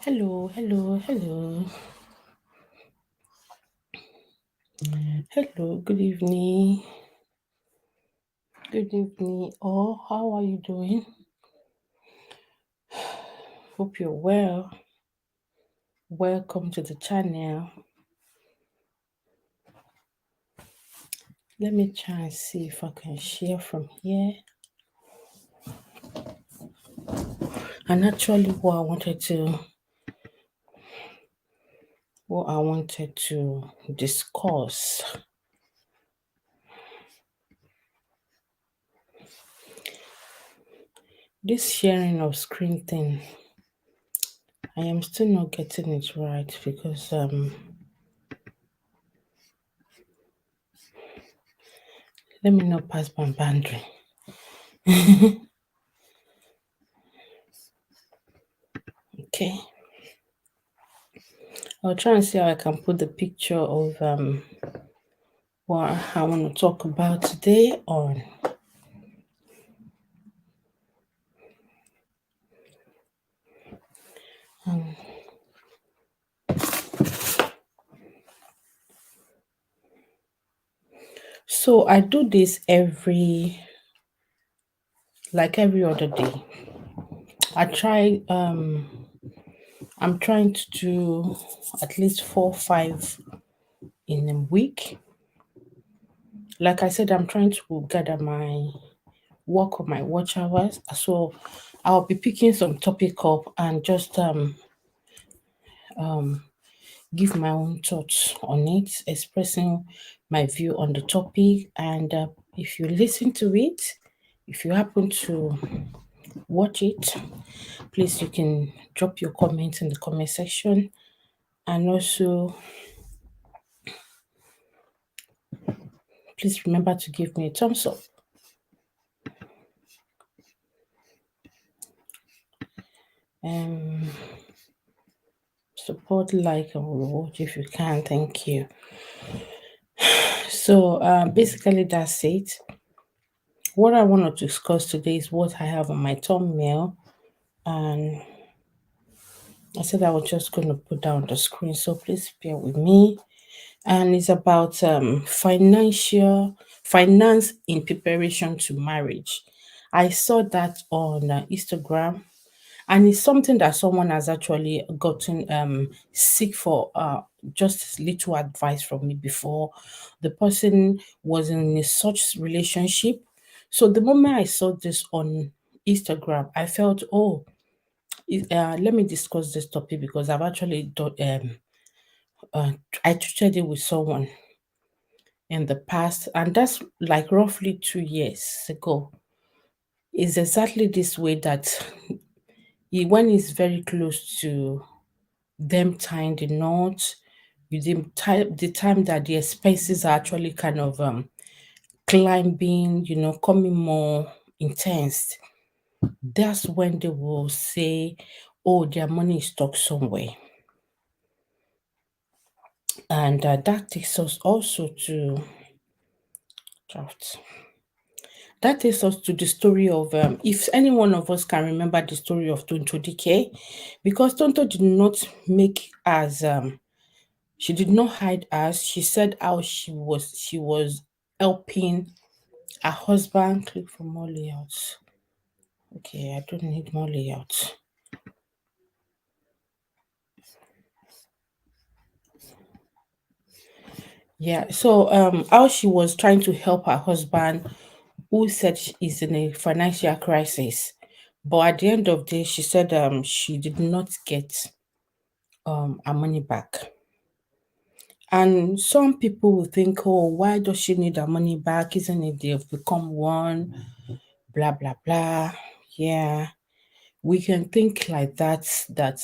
Hello, hello, hello. Hello, good evening. Good evening. Oh, how are you doing? Hope you're well. Welcome to the channel. Let me try and see if I can share from here. And actually what I wanted to discuss. This sharing of screen thing, I am still not getting it right because let me not pass my boundary. Okay. I'll try and see how I can put the picture of what I want to talk about today on. Um, so I do this every other day. I try I'm trying to do at least 4 5 in a week. Like I said, I'm trying to gather my work on my watch hours. So I'll be picking some topic up and just give my own thoughts on it, expressing my view on the topic. And if you listen to it, if you happen to watch it, please you can drop your comments in the comment section. And also, please remember to give me a thumbs up. Um, support, like, and watch if you can. Thank you. So, basically, that's it. What I want to discuss today is what I have on my thumbnail, and I said I was just going to put down the screen, so please bear with me. And it's about finance in preparation to marriage. I saw that on Instagram, and it's something that someone has actually gotten seek for just little advice from me before. The person was in a such relationship, so the moment I saw this on Instagram, I felt, oh, let me discuss this topic because I've actually done I treated it with someone in the past, and that's like roughly 2 years ago. It's exactly this way that when it's very close to them tying the knot, with the time that the expenses are actually kind of climbing, coming more intense, that's when they will say, oh, their money is stuck somewhere. And that takes us also to draft. That takes us to the story of if any one of us can remember the story of Tonto DK, because Tonto did not make as she did not hide us. She said how she was helping her husband. Click for more layouts. Okay, I don't need more layouts. Yeah, so how she was trying to help her husband who said she is in a financial crisis. But at the end of the day, she said she did not get her money back. And some people will think, oh, why does she need her money back? Isn't it they've become one? Blah blah blah. Yeah. We can think like that, that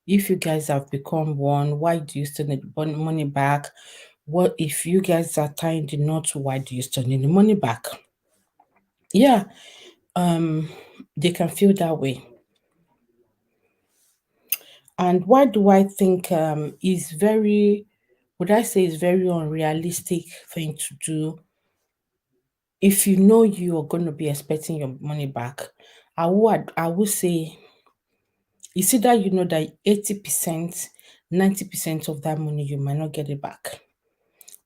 if you guys have become one, why do you still need money back? What if you guys are tying the knot, why do you still need the money back? Yeah, they can feel that way. And why do I think is very, would I say is very unrealistic thing to do if you know you are going to be expecting your money back? I would say It's either you know that 80%, 90% of that money you might not get it back.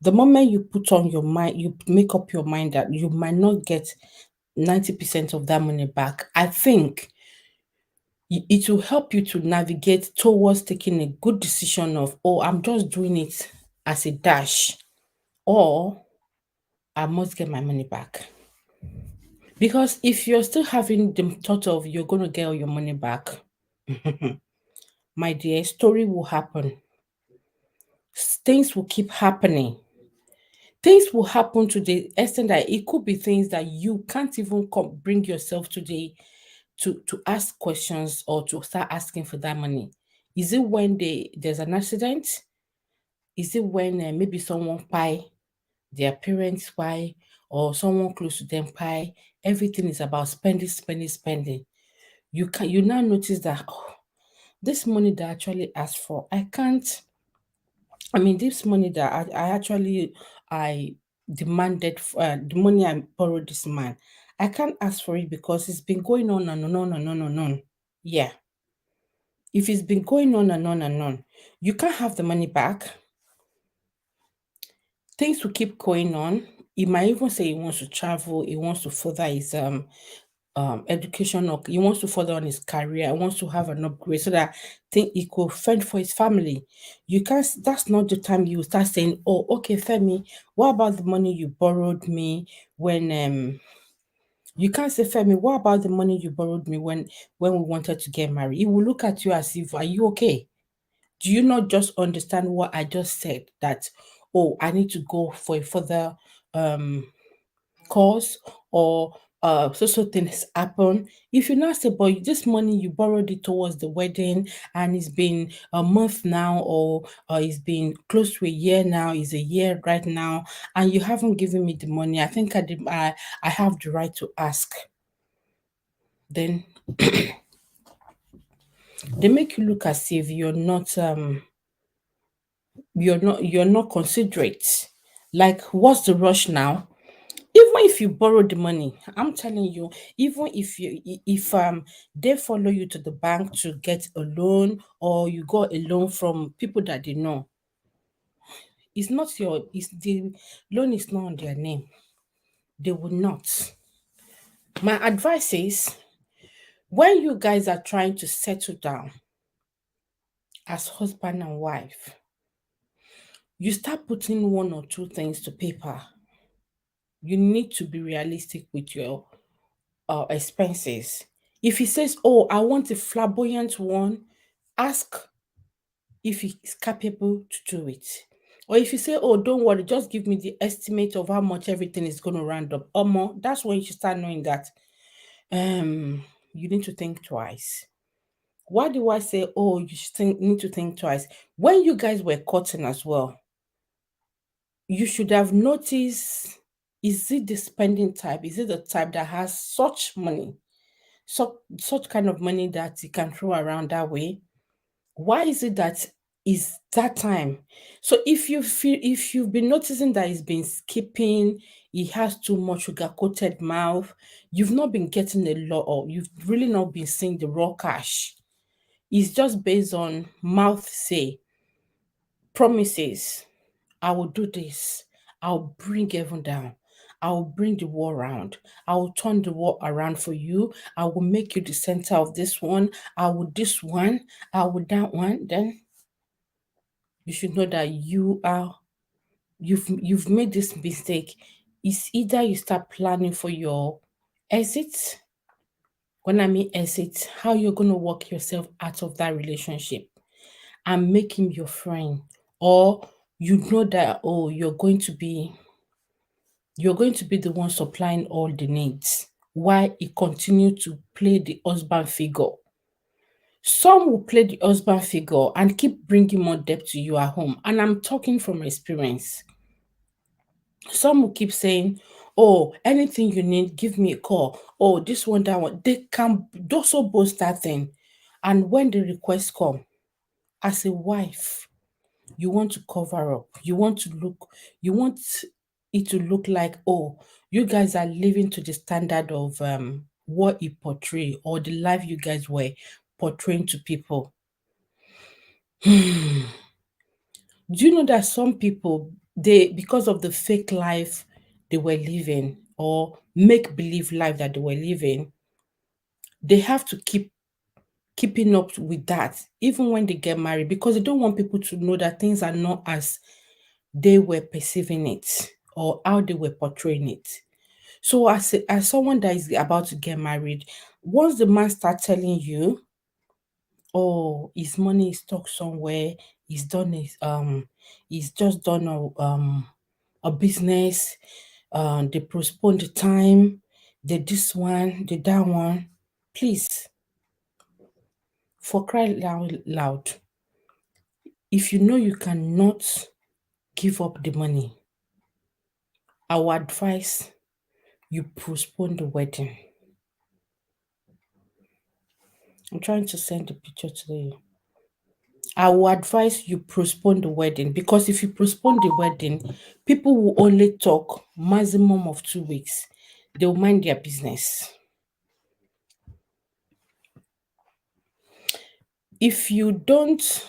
The moment you put on your mind, you make up your mind that you might not get 90% of that money back, I think it will help you to navigate towards taking a good decision of, oh, I'm just doing it as a dash, or I must get my money back. Because if you're still having the thought of you're going to get all your money back, my dear, story will happen. Things will keep happening. Things will happen to the extent that it could be things that you can't even bring yourself today to ask questions or to start asking for that money. Is it when there's an accident? Is it when maybe someone buy their parents buy, or someone close to them buy? Everything is about spending, spending, spending. You now notice that, oh, this money that I actually asked for, I can't. I mean, this money that I demanded, the money I borrowed this man, I can't ask for it because it's been going on and on and on and on. Yeah, if it's been going on and on and on, you can't have the money back. Things will keep going on. He might even say he wants to travel, he wants to further his education, or he wants to further on his career, he wants to have an upgrade so that think he could fend for his family. You can't, that's not the time you start saying, oh, okay, Femi, what about the money you borrowed me when you can't say, Femi, what about the money you borrowed me when we wanted to get married? He will look at you as if, are you okay? Do you not just understand what I just said? That, oh, I need to go for a further um course, or so things happen. If you now say, but this money you borrowed it towards the wedding, and it's been a month now, or it's been close to a year now, is a year right now, and you haven't given me the money, I think I have the right to ask. Then they make you look as if you're not considerate. Like, what's the rush now? Even if you borrow the money, I'm telling you, even if they follow you to the bank to get a loan, or you got a loan from people that they know, it's the loan is not on their name. They will not. My advice is, when you guys are trying to settle down as husband and wife, you start putting one or two things to paper. You need to be realistic with your expenses. If he says, oh, I want a flamboyant one, ask if he's capable to do it. Or if you say, oh, don't worry, just give me the estimate of how much everything is going to round up, or more, that's when you should start knowing that you need to think twice. Why do I say, oh, you should need to think twice? When you guys were cutting as well, you should have noticed, is it the spending type? Is it the type that has such money? Such kind of money that you can throw around that way? Why is it that is that time? So if you've been noticing that he's been skipping, he has too much sugar coated mouth, you've not been getting a lot, or you've really not been seeing the raw cash. It's just based on mouth say, promises. I will do this. I'll bring heaven down. I will bring the war around. I will turn the war around for you. I will make you the center of this one. I will this one. I will that one. Then you should know that you've made this mistake. It's either you start planning for your exit. When I mean exit, how you're gonna work yourself out of that relationship and make him your friend, or you know that, oh, you're going to be the one supplying all the needs, while he continue to play the husband figure. Some will play the husband figure and keep bringing more debt to you at home, and I'm talking from experience. Some will keep saying, oh, anything you need, give me a call. Oh, this one, that one. They can also boast that thing. And when the request come, as a wife, you want to cover up. You want it to look like, oh, you guys are living to the standard of what he portray, or the life you guys were portraying to people. Do you know that some people, they, because of the fake life they were living, or make believe life that they were living, they have to keep keeping up with that even when they get married, because they don't want people to know that things are not as they were perceiving it or how they were portraying it. So as someone that is about to get married, once the man start telling you, oh, his money is stuck somewhere, he's just done a business, they postpone the time, they this one, they that one. Please, for crying loud, if you know you cannot give up the money, I would advise you postpone the wedding. I'm trying to send the picture to you. I will advise you postpone the wedding, because if you postpone the wedding, people will only talk maximum of 2 weeks. They'll mind their business. If you don't,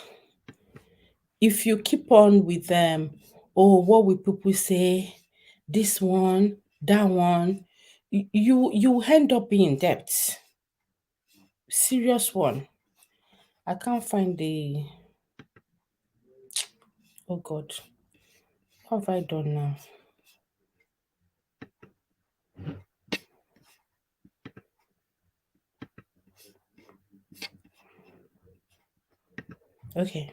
if you keep on with them, oh, what will people say? This one, that one, you end up being in debt. Serious one. I can't find the, oh God, what have I done now? Okay.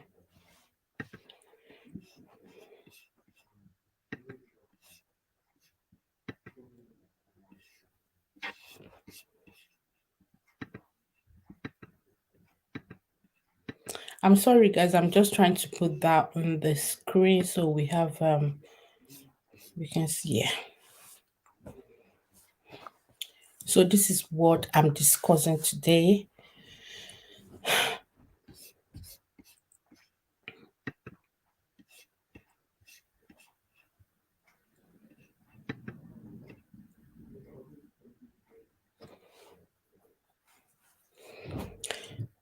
I'm sorry guys, I'm just trying to put that on the screen so we have we can see. Yeah. So this is what I'm discussing today.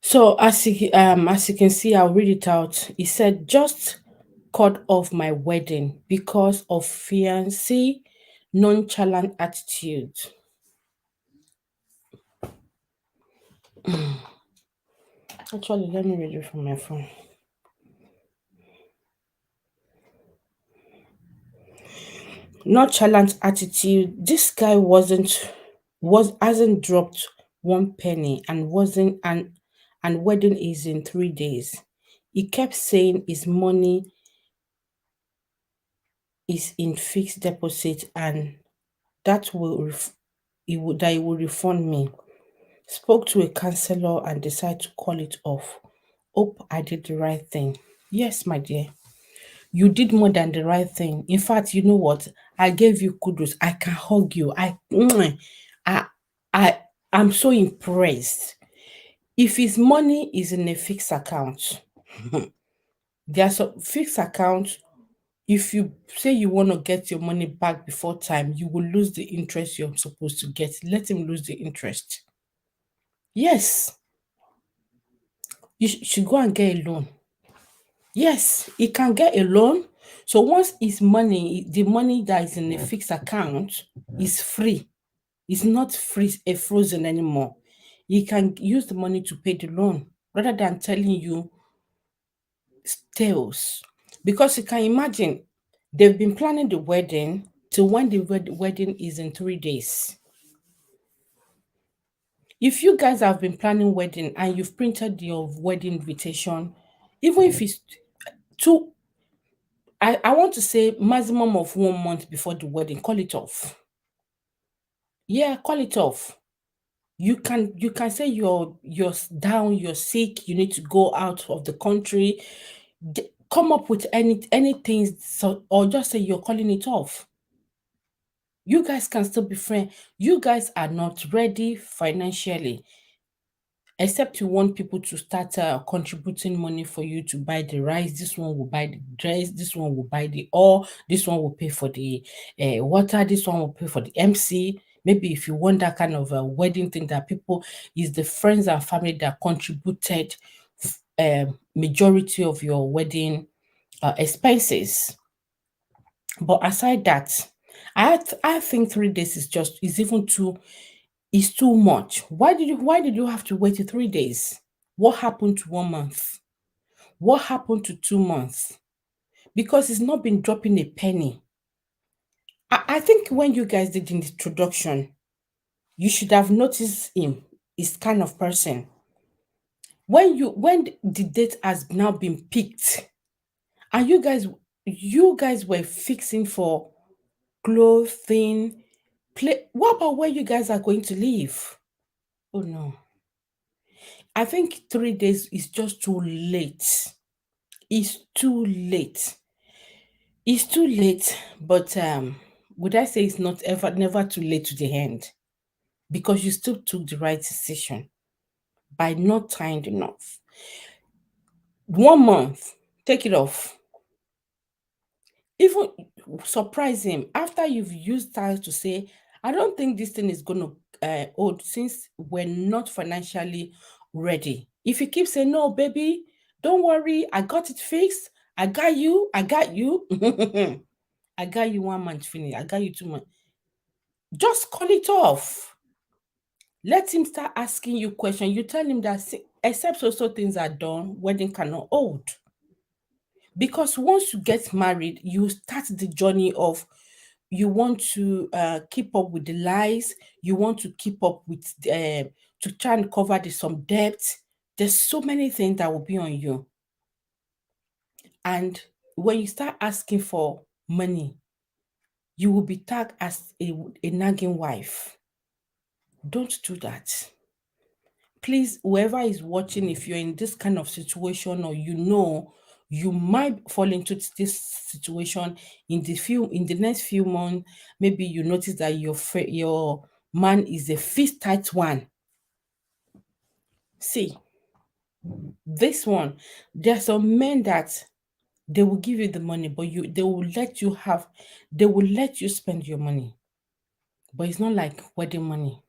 So as you can see, I'll read it out. He said, just cut off my wedding because of fiancé nonchalant attitude. Actually, let me read it from my phone. Nonchalant attitude. This guy hasn't dropped one penny and wasn't and wedding is in 3 days. He kept saying his money is in fixed deposit and that he will refund me. Spoke to a counselor and decided to call it off. Hope I did the right thing. Yes, my dear. You did more than the right thing. In fact, you know what? I gave you kudos. I can hug you. I, I, I'm so impressed. If his money is in a fixed account, there's a fixed account. If you say you want to get your money back before time, you will lose the interest you're supposed to get. Let him lose the interest. Yes, you should go and get a loan. Yes, he can get a loan. So once his money, the money that is in a fixed account is free, it's not frozen anymore. He can use the money to pay the loan rather than telling you tales. Because you can imagine, they've been planning the wedding till when the wedding is in 3 days. If you guys have been planning wedding and you've printed your wedding invitation, even if it's two, I want to say maximum of 1 month before the wedding, call it off. Yeah, call it off. You can say down, you're sick, you need to go out of the country. Come up with anything, so, or just say you're calling it off. You guys can still be friends. You guys are not ready financially, except you want people to start contributing money for you to buy the rice. This one will buy the dress, this one will buy the oil, this one will pay for the water, this one will pay for the MC. Maybe if you want that kind of a wedding thing that people is the friends and family that contributed majority of your wedding expenses. But aside that, I think 3 days is even too much. Why did you have to wait 3 days? What happened to 1 month? What happened to 2 months? Because it's not been dropping a penny. I think when you guys did the introduction, you should have noticed him. He's kind of person. When the date has now been picked, and you guys were fixing for clothing, play. What about where you guys are going to live? Oh no. I think 3 days is just too late. It's too late. It's too late, but would I say it's not ever never too late to the end? Because you still took the right decision by not tying the knot. 1 month, take it off. Even surprise him after you've used time to say, I don't think this thing is gonna hold since we're not financially ready. If you keep saying, no, baby, don't worry, I got it fixed, I got you, I got you. I got you 1 month finish, I got you 2 months. Just call it off. Let him start asking you questions. You tell him that except so things are done, wedding cannot hold. Because once you get married, you start the journey of you want to keep up with the lies, you want to keep up with to try and cover some debt. There's so many things that will be on you. And when you start asking for money, you will be tagged as a nagging wife. Don't do that. Please, whoever is watching, if you're in this kind of situation or you might fall into this situation in the next few months, maybe you notice that your man is a fist tight one. See, this one, there are some men that they will give you the money, but they will let you spend your money. But it's not like wedding money.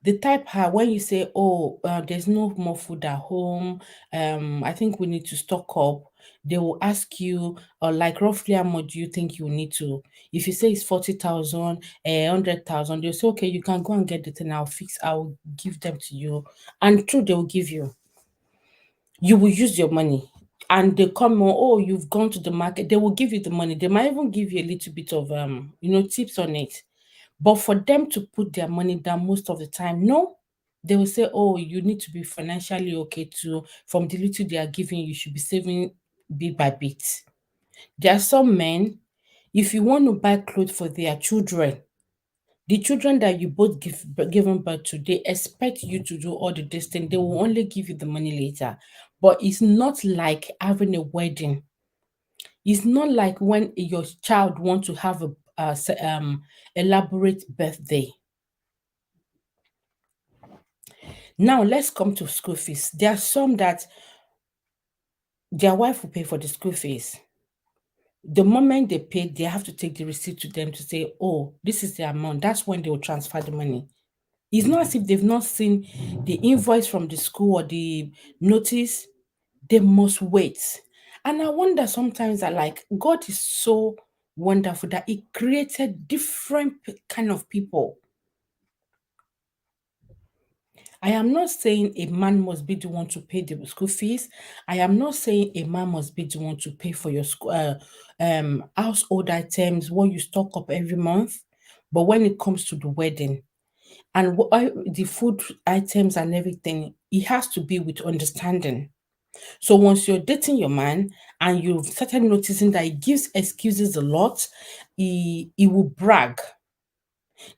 The type her when you say, oh, there's no more food at home, I think we need to stock up, they will ask you, like, roughly how much do you think you need to. If you say it's 40,000, 100,000, they'll say, okay, you can go and get the thing, I'll give them to you. And true, they will give you. You will use your money. And they come on, oh, you've gone to the market, they will give you the money. They might even give you a little bit of tips on it. But for them to put their money down most of the time, no, they will say, oh, you need to be financially okay too. From the little they are giving, you should be saving bit by bit. There are some men, if you want to buy clothes for their children, the children that you both given birth to, they expect you to do all the this thing. They will only give you the money later. But it's not like having a wedding. It's not like when your child wants to have a elaborate birthday. Now let's come to school fees. There are some that their wife will pay for the school fees. The moment they pay, they have to take the receipt to them to say, oh, this is the amount. That's when they will transfer the money. It's not as if they've not seen the invoice from the school or the notice. They must wait. And I wonder sometimes that, like, God is so wonderful that He created different kind of people. I am not saying a man must be the one to pay the school fees. I am not saying a man must be the one to pay for your school, household items, what you stock up every month. But when it comes to the wedding and the food items and everything, it has to be with understanding. So once you're dating your man and you've started noticing that he gives excuses a lot, he will brag.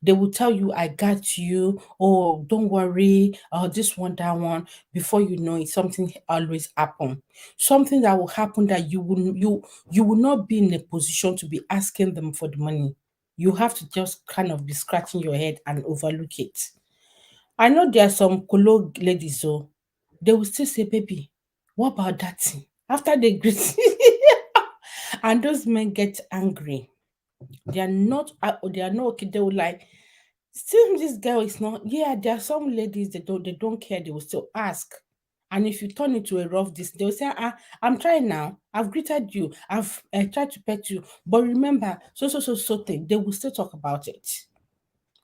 They will tell you, I got you. Oh, don't worry. Oh, this one, that one. Before you know it, something always happen. Something that will happen that you will not be in a position to be asking them for the money. You have to just kind of be scratching your head and overlook it. I know there are some colo ladies, so they will still say, baby, what about that thing? After they greet, and those men get angry. They are not okay. They will like, Still, this girl is not. Yeah, there are some ladies they don't care. They will still ask, and if you turn it to a rough this, they will say, I'm trying now. I've greeted you. I've tried to pet you, but remember, so thing. They will still talk about it.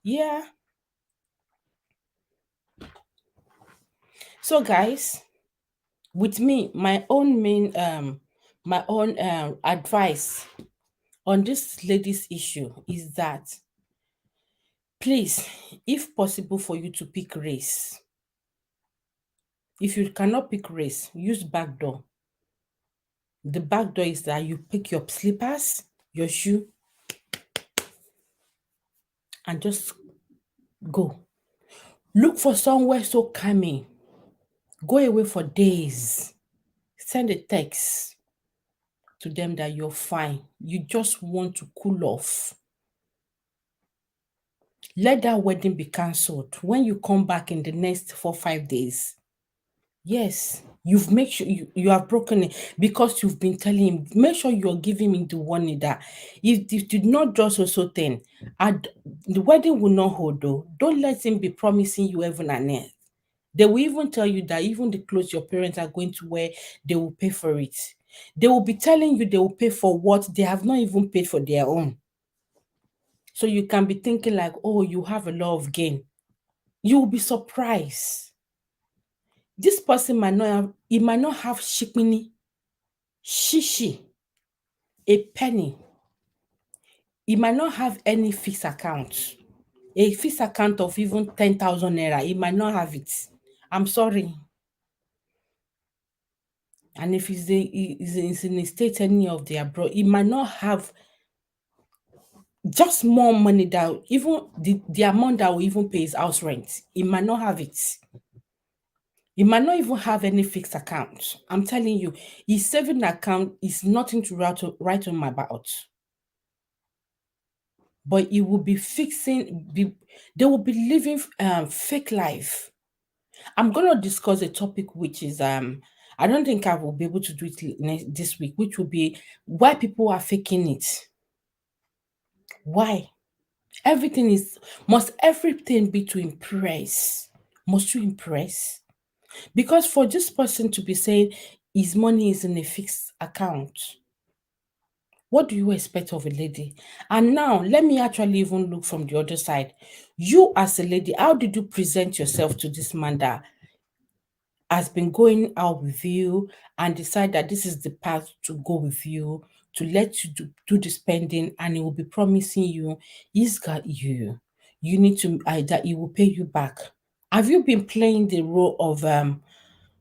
Yeah. So, guys, with me, my own advice on this lady's issue is that, please, if possible for you to pick race, if you cannot pick race, use back door. The back door is that you pick your slippers, your shoe, and just go. Look for somewhere so calming. Go away for days. Send a text to them that you're fine. You just want to cool off. Let that wedding be cancelled. When you come back in the next 4 5 days, yes, you've make sure you have broken it because you've been telling him. Make sure you're giving him the warning that if you did not just also thing, and the wedding will not hold though. Don't let him be promising you heaven and earth. They will even tell you that even the clothes your parents are going to wear, they will pay for it. They will be telling you they will pay for what they have not even paid for their own. So you can be thinking like, oh, you have a lot of gain. You will be surprised. This person might not have, he might not have shikmini, shishi, a penny. He might not have any fixed account. A fixed account of even 10,000 naira, he might not have it. I'm sorry. And if he's in a state any of the abroad, he might not have just more money that even the amount that will even pay his house rent. He might not have it. He might not even have any fixed account. I'm telling you, his saving account is nothing to write home about. But he will be they will be living fake life. I'm gonna discuss a topic which is I don't think I will be able to do it this week, which will be why people are faking it. Why? Must everything be to impress? Must you impress? Because for this person to be saying his money is in a fixed account, what do you expect of a lady? And now let me actually even look from the other side. You as a lady, how did you present yourself to this man that has been going out with you and decide that this is the path to go with you, to let you do the spending, and he will be promising you he's got you. You need to that he will pay you back. Have you been playing the role of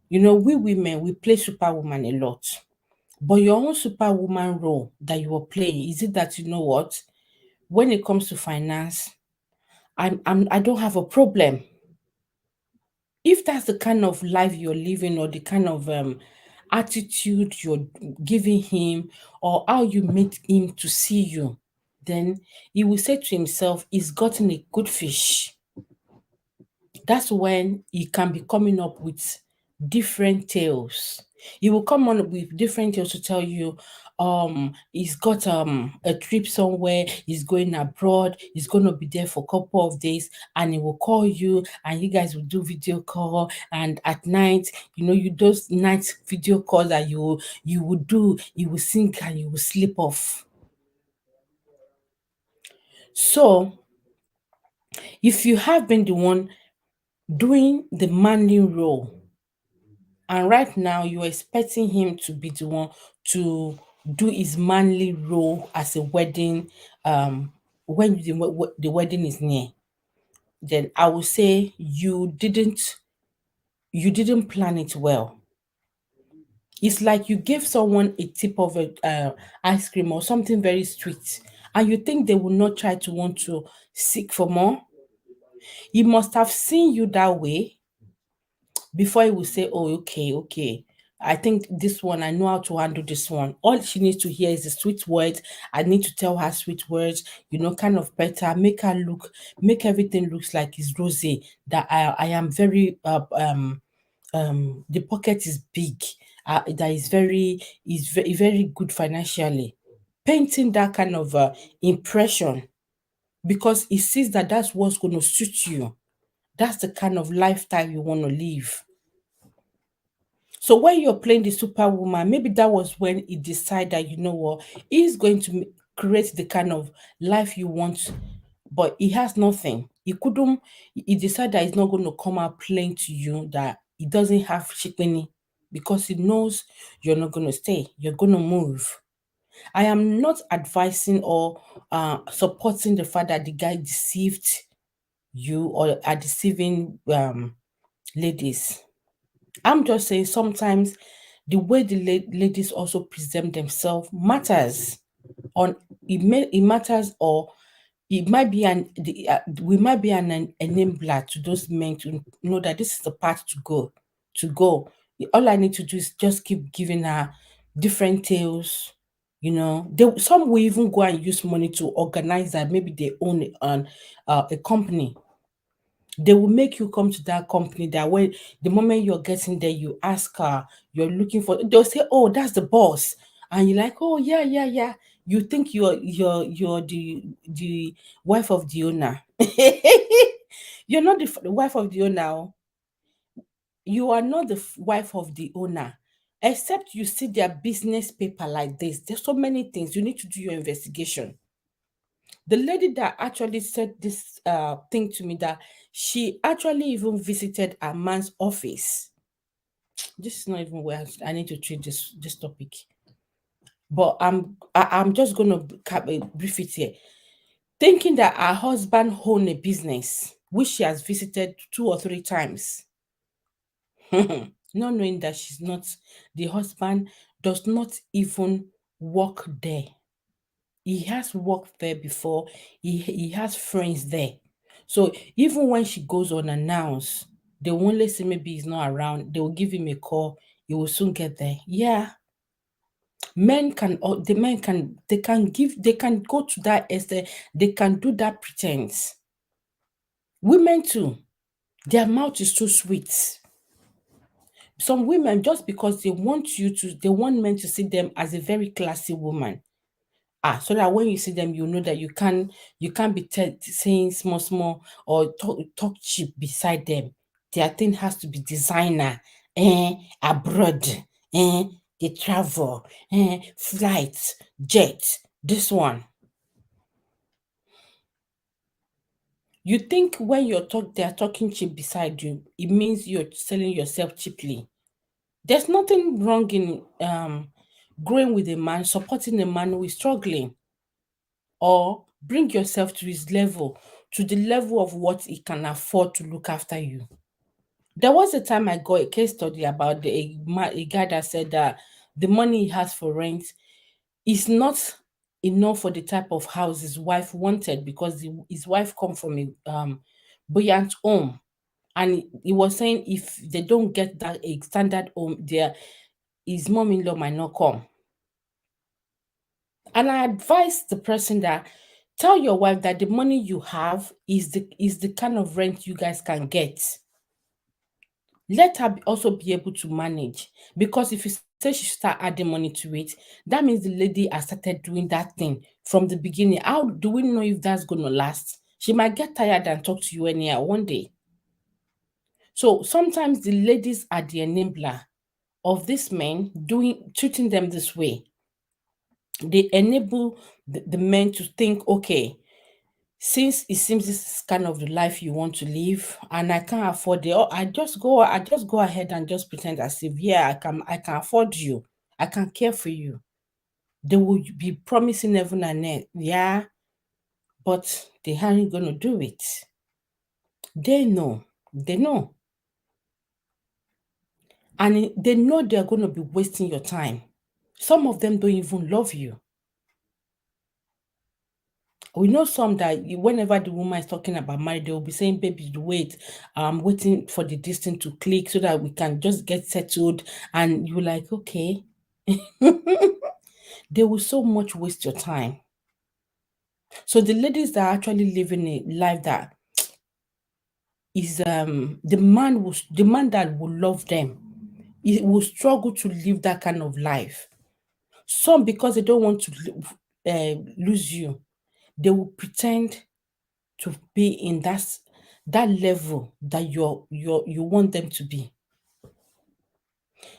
we women we play superwoman a lot. But your own superwoman role that you are playing, is it that you know what? When it comes to finance, I don't have a problem. If that's the kind of life you're living or the kind of attitude you're giving him or how you make him to see you, then he will say to himself, he's gotten a good fish. That's when he can be coming up with different tales. He will come on with different tales to tell you he's got a trip somewhere, he's going abroad, he's gonna be there for a couple of days, and he will call you and you guys will do video call, and at night, you those night video calls that you will do, you will sing and you will sleep off. So if you have been the one doing the manly role, and right now you're expecting him to be the one to do his manly role as a wedding, when the wedding is near, then I will say you didn't plan it well. It's like you gave someone a tip of a ice cream or something very sweet, and you think they will not try to want to seek for more. He must have seen you that way before he will say, oh, okay, okay. I think this one, I know how to handle this one. All she needs to hear is the sweet words. I need to tell her sweet words, kind of better, make everything looks like it's rosy, that I am very, the pocket is big, that is very, very good financially. Painting that kind of impression because he sees that that's what's going to suit you. That's the kind of lifestyle you want to live. So when you're playing the superwoman, maybe that was when he decided, you know what, he's going to create the kind of life you want, but he has nothing. He couldn't. He decided that he's not going to come out playing to you that he doesn't have shikini, because he knows you're not going to stay. You're going to move. I am not advising or supporting the fact that the guy deceived you or are deceiving ladies. I'm just saying sometimes the way the ladies also present themselves matters. On it matters, or it might be we might be an enabler to those men to know that this is the path to go. All I need to do is just keep giving her different tales. Some will even go and use money to organize that. Maybe they own a company. They will make you come to that company, that when the moment you're getting there, you ask her, you're looking for, they'll say, oh, that's the boss. And you're like, oh yeah, yeah, yeah. You think you're the wife of the owner. You're not the wife of the owner. Oh. You are not the wife of the owner. Except you see their business paper like this. There's so many things. You need to do your investigation. The lady that actually said this thing to me, that she actually even visited a man's office. This is not even where I need to treat this topic, but I'm just gonna brief it here. Thinking that her husband owned a business which she has visited 2 or 3 times, not knowing that the husband does not even work there. He has worked there before. He has friends there. So even when she goes unannounced, they will only say maybe he's not around. They will give him a call. He will soon get there. Yeah. They can go to that extent. They can do that pretense. Women too, their mouth is too sweet. Some women, just because they want men to see them as a very classy woman. So that when you see them, you know that you can't be saying small small or talk cheap beside them. Their thing has to be designer, abroad, they travel, flights, jet. This one, you think when they're talking cheap beside you, it means you're selling yourself cheaply. There's nothing wrong in growing with a man, supporting a man who is struggling, or bring yourself to his level, to the level of what he can afford to look after you. There was a time I got a case study about a guy that said that the money he has for rent is not enough for the type of house his wife wanted, because his wife come from a buoyant home. And he was saying if they don't get that a standard home, his mom-in-law might not come. And I advise the person that tell your wife that the money you have is the kind of rent you guys can get. Let her also be able to manage, because if you say she start adding money to it, that means the lady has started doing that thing from the beginning. How do we know if that's going to last? She might get tired and talk to you anyhow one day. So sometimes the ladies are the enabler of these men treating them this way. They enable the men to think, okay, since it seems this is kind of the life you want to live and I can't afford it, I just go ahead and just pretend as if, yeah, I can afford you, I can care for you. They will be promising heaven and earth, yeah, but they aren't gonna do it. They know, and they know they're gonna be wasting your time. Some of them don't even love you. We know some that whenever the woman is talking about marriage, they will be saying, baby, wait, I'm waiting for the distance to click so that we can just get settled. And you're like, okay. They will so much waste your time. So the ladies that are actually living a life that is the man that will love them, he will struggle to live that kind of life. Some, because they don't want to lose you, they will pretend to be in that level that you want them to be.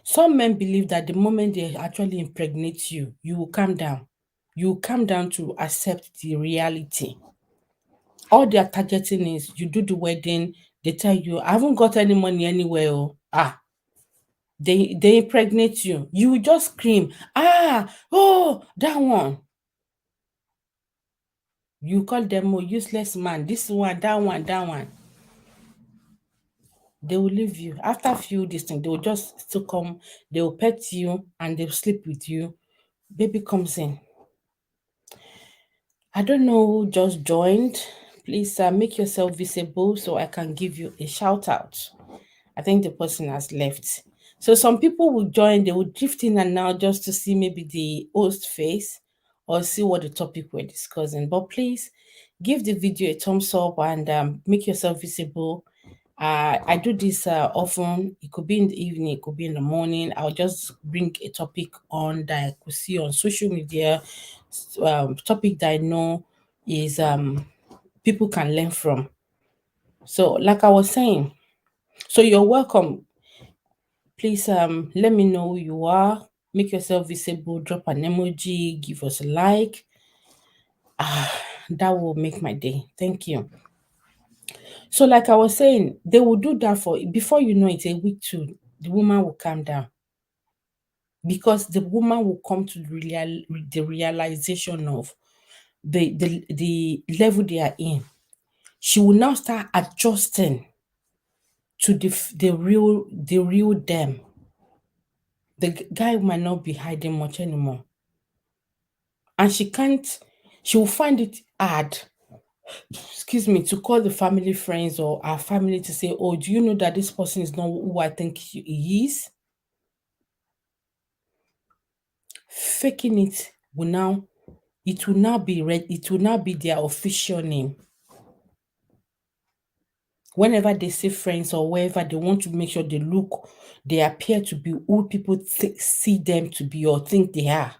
Some men believe that the moment they actually impregnate you, you will calm down. You will calm down to accept the reality. All they are targeting is you do the wedding, they tell you, I haven't got any money anywhere. Oh. They impregnate you. You will just scream, oh, that one. You call them a useless man, this one, that one, that one. They will leave you. After a few this thing, they will just still come, they will pet you and they'll sleep with you. Baby comes in. I don't know who just joined. Please make yourself visible so I can give you a shout out. I think the person has left. So some people will join, they will drift in and out just to see maybe the host face or see what the topic we're discussing. But please give the video a thumbs up and make yourself visible. I do this often. It could be in the evening, it could be in the morning. I'll just bring a topic on that I could see on social media, topic that I know is people can learn from. So, like I was saying, so you're welcome. Please let me know who you are. Make yourself visible. Drop an emoji. Give us a like. That will make my day. Thank you. So, like I was saying, they will do that for before you know it, a week two, the woman will calm down because the woman will come to the realization of the level they are in. She will now start adjusting to the real them. The guy might not be hiding much anymore, and she will find it hard, excuse me, to call the family friends or our family to say, oh, do you know that this person is not who I think he is? Faking it will now be their official name. Whenever they say friends or wherever, they want to make sure they appear to be who people see them to be or think they are.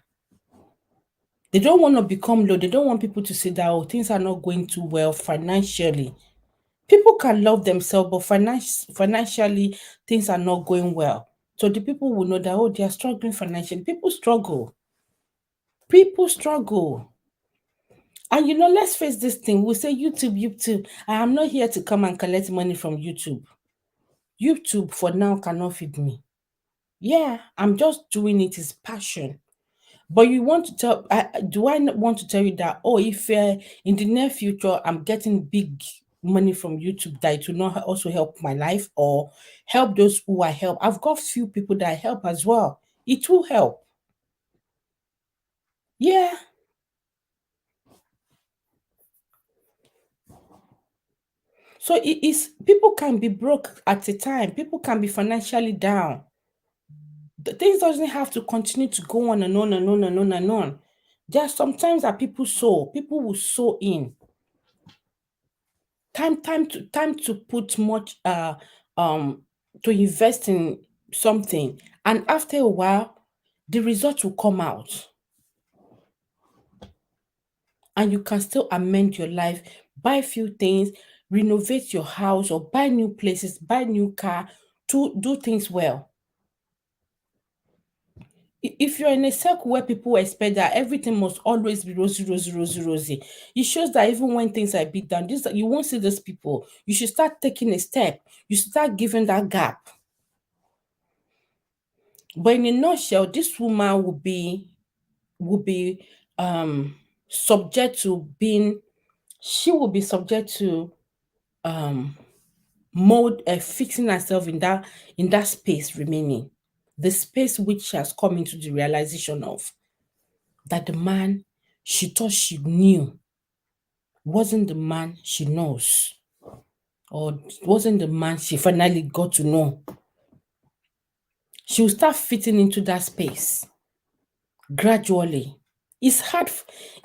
They don't want to become low. They don't want people to say that, oh, things are not going too well financially. People can love themselves, but financially, things are not going well. So the people will know that, oh, they are struggling financially. People struggle. People struggle. And let's face this thing. We say YouTube. I am not here to come and collect money from YouTube. YouTube for now cannot feed me. Yeah, I'm just doing it as passion. But you want to tell, do I not want to tell you that, oh, if in the near future I'm getting big money from YouTube, that it will not also help my life or help those who I help? I've got few people that I help as well. It will help. Yeah. So it is, people can be broke at a time. People can be financially down. The things doesn't have to continue to go on and on and on and on and on. There are sometimes that people will sow in. Time to put much to invest in something, and after a while the result will come out and you can still amend your life, buy a few things, renovate your house or buy new places, buy new car, to do things well. If you're in a circle where people expect that everything must always be rosy, rosy, rosy, rosy, it shows that even when things are beat down, you won't see those people. You should start taking a step. You should start giving that gap. But in a nutshell, this woman will be subject to being. She will be subject to um mold fixing herself in that space remaining, the space which she has come into the realization of that the man she thought she knew wasn't the man she knows, or wasn't the man she finally got to know. She will start fitting into that space gradually. It's hard.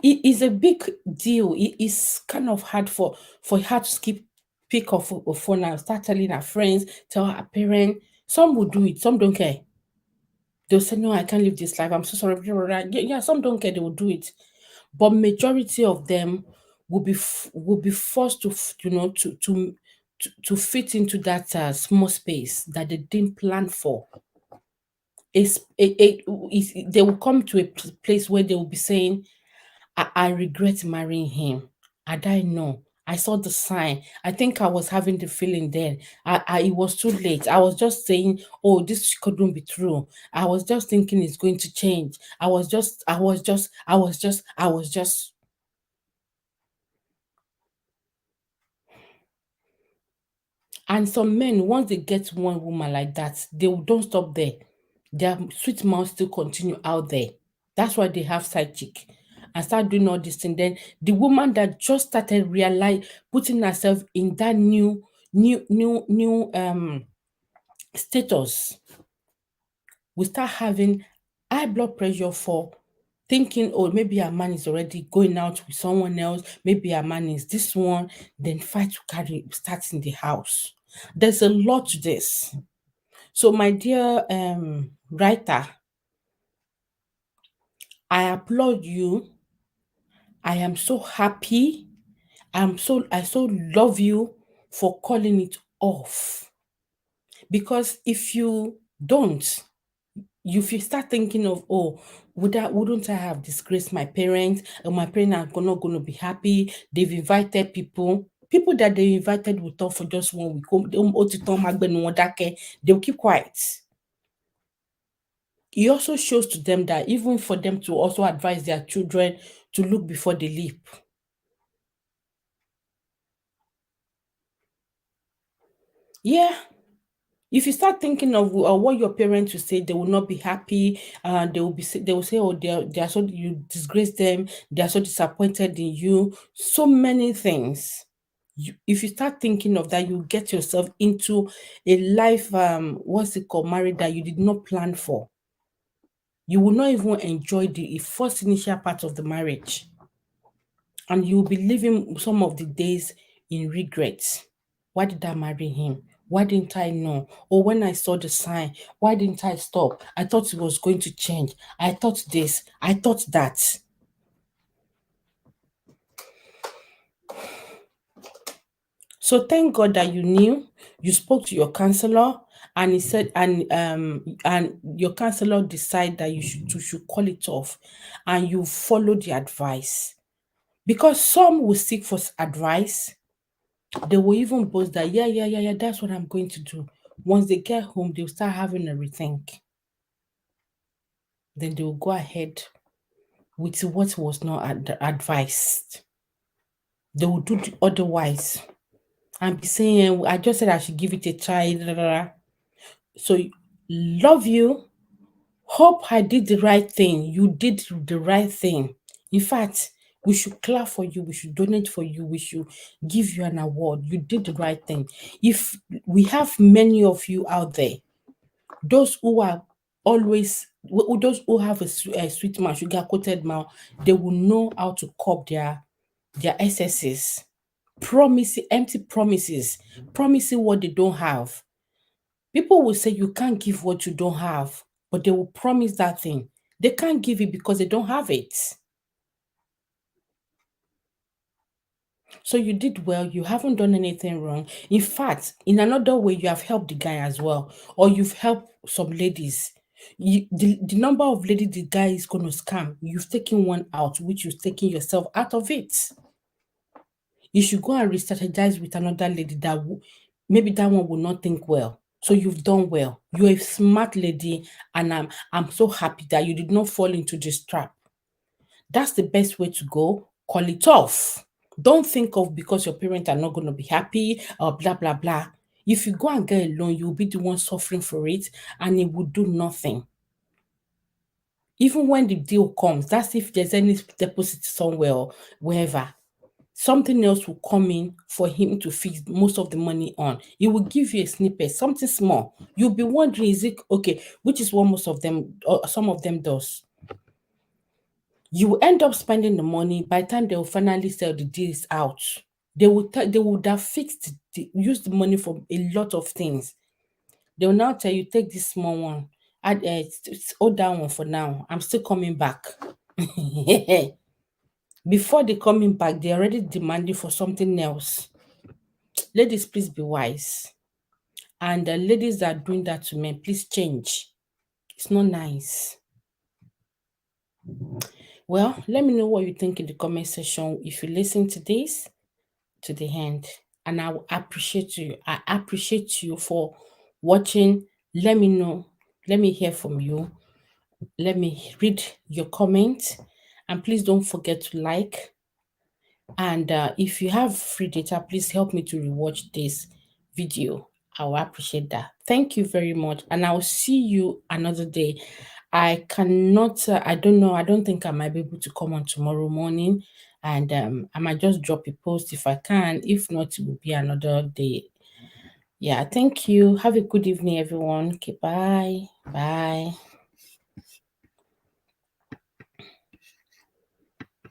It is a big deal. It is kind of hard for her to pick up a phone and start telling her friends, tell her parents. Some will do it. Some don't care. They'll say, "No, I can't live this life. I'm so sorry." Yeah, some don't care. They will do it, but majority of them will be forced to to fit into that small space that they didn't plan for. They will come to a place where they will be saying, I regret marrying him. Had I know, I saw the sign. I think I was having the feeling then. It was too late. I was just saying, oh, this couldn't be true. I was just thinking it's going to change. I was just. And some men, once they get one woman like that, don't stop there. Their sweet mouth still continue out there. That's why they have side chick and start doing all this thing. Then the woman that just started realize putting herself in that new status will start having high blood pressure for thinking, oh, maybe her man is already going out with someone else, maybe her man is this one, then fight to carry starts in the house. There's a lot to this. So, my dear writer, I applaud you. I am so happy. I so love you for calling it off. Because if you don't, if you start thinking of, oh, wouldn't I have disgraced my parents? And my parents are not going to be happy. They've invited people. People that they invited will talk for just 1 week. They'll keep quiet. It also shows to them that even for them to also advise their children to look before they leap. Yeah. If you start thinking of what your parents will say, they will not be happy. They will say, oh, they are so, you disgrace them. They are so disappointed in you. So many things. If you start thinking of that, you get yourself into a life, what's it called, married that you did not plan for. You will not even enjoy the first initial part of the marriage, and you will be living some of the days in regret. Why did I marry him? Why didn't I know? Or when I saw the sign, why didn't I stop? I thought it was going to change. I thought this. I thought that. So thank God that you knew. You spoke to your counselor, and he said, and your counselor decided that you should call it off, and you followed the advice. Because some will seek for advice. They will even boast that, yeah, that's what I'm going to do. Once they get home, they'll start having a rethink. Then they will go ahead with what was not advised. They will do otherwise and be saying, I just said I should give it a try. Da, da, da. So, love you. Hope I did the right thing. You did the right thing. In fact, we should clap for you. We should donate for you. We should give you an award. You did the right thing. If we have many of you out there, those who are always, those who have a sweet mouth, sugar coated mouth, they will know how to curb their excesses. Empty promises, promising what they don't have. People will say you can't give what you don't have, but they will promise that thing. They can't give it because they don't have it. So you did well. You haven't done anything wrong. In fact, in another way, you have helped the guy as well, or you've helped some ladies. The number of ladies the guy is going to scam, you've taken one out, which you've taken yourself out of it. You should go and re-strategize with another lady that maybe that one will not think well. So you've done well. You're a smart lady, and I'm so happy that you did not fall into this trap. That's the best way to go. Call it off. Don't think of because your parents are not going to be happy or blah blah blah. If you go and get a loan, you'll be the one suffering for it, and it will do nothing. Even when the deal comes, that's if there's any deposit somewhere or wherever, something else will come in for him to fix most of the money on. He will give you a snippet, something small. You'll be wondering, is it okay? Which is what most of them, or some of them does. You will end up spending the money. By the time they will finally sell the deals out, they would have fixed used the money for a lot of things. They will now tell you, take this small one, add hold that one for now. I'm still coming back. Before they coming back, they're already demanding for something else. Ladies, please be wise. And the ladies that are doing that to men, please change. It's not nice. Well, let me know what you think in the comment section if you listen to this to the end. And I will appreciate you. I appreciate you for watching. Let me know. Let me hear from you. Let me read your comments. And please don't forget to like. And if you have free data, please help me to rewatch this video. I will appreciate that. Thank you very much. And I'll see you another day. I cannot, I don't know, I don't think I might be able to come on tomorrow morning. And I might just drop a post if I can. If not, it will be another day. Yeah, thank you. Have a good evening, everyone. Okay, bye. Bye.